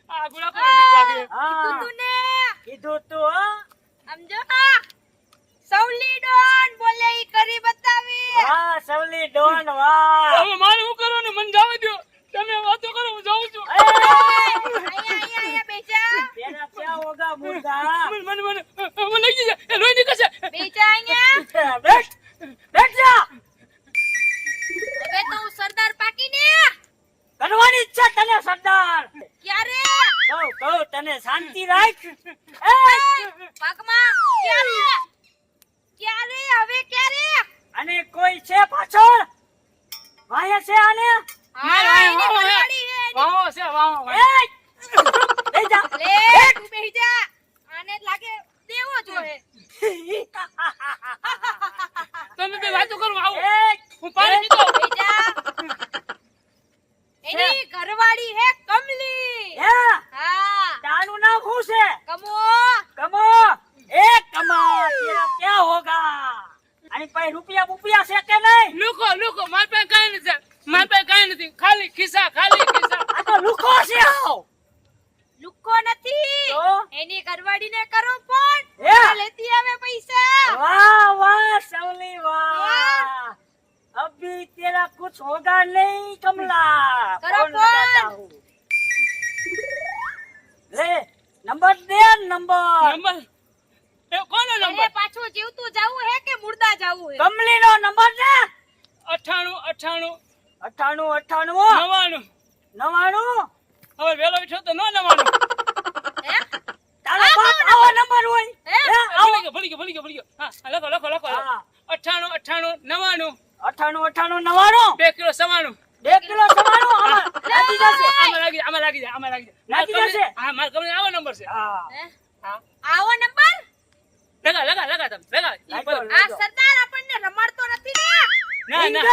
આ ગુડા પર લાગે. હા તુને કીધું તું હો. સમજો સૌલી ડોન બોલે ઈ કરી બતાવી. વાહ સવલી ડોન વાહ. હવે મારે શું કરવાનું મને જવા દો. તમે વાતો કરો હું જાઉં છું. આયા બેજા તેરા ક્યાં હોગા મુર્ગા. મને લઈ જજો. એ લોહી નીકળશે. બેજા આયા બેઠ બેઠ જા. હવે તો હું સરદાર પાકીને કરવાની ઈચ્છા તને સરદાર. ક્યારે કહું તને શાંતિ રાખ. એ પગમાં ક્યારે હવે ક્યારે અને કોઈ છે પાછળ વાયા છે આને. હા એની ઘરવાળી હે વાવો છે વાવો. એ લઈ જા. લે તું બેહી જા આને લાગે દેવો જોઈએ તમે બે વાતો કરો આવો. એ હું પાણી પીતો. બેહી જા એની ઘરવાળી હે કમલી હે હા તારું નામ શું છે. કમો કમો એ કમા તેરા ક્યાં હોગા. આની પાસે રૂપિયા બુપિયા છે કે નહીં. લુકો મારી પાસે કાંઈ નથી. મારી પાસે કાંઈ નથી. ખાલી ખિસ્સા. આ તો લુખો છે. આવ લુક્કો નથી તો? એની ઘરવાળીને કરો ફોન હે? લેતી આવે પૈસા वाह वाह सवली वाह. अभी तेरा कुछ होगा नहीं कमला. करो फोन फोन. लगाता हूँ. ले नंबर दे नंबर. નંબર એ કોનો એને નંબર? પાછું જીવતું જાવું હે કે મુર્દા જાવું હે કમલી નો નંબર દે. 98 98 98 99. 99. હવે વેલો બેઠો તો નો 99. હે તારા બાપ આવો નંબર હોય. હે? હે આવો. ભૂલી ગયો. હા લખો. હા. 98 99 98 98 99. 2 કિલો સમાનું. 2 કિલો સમારો આમાં લાગી જશે. આમાં લાગી જાય. લાગી જશે? હા મારા કંપની આવો નંબર છે. હા હે? હા આવો નંબર લગા તમે લગા. ઈ લાગ્યો, બોલો. આ સરદાર આપણને રમાડતો નથી ને ના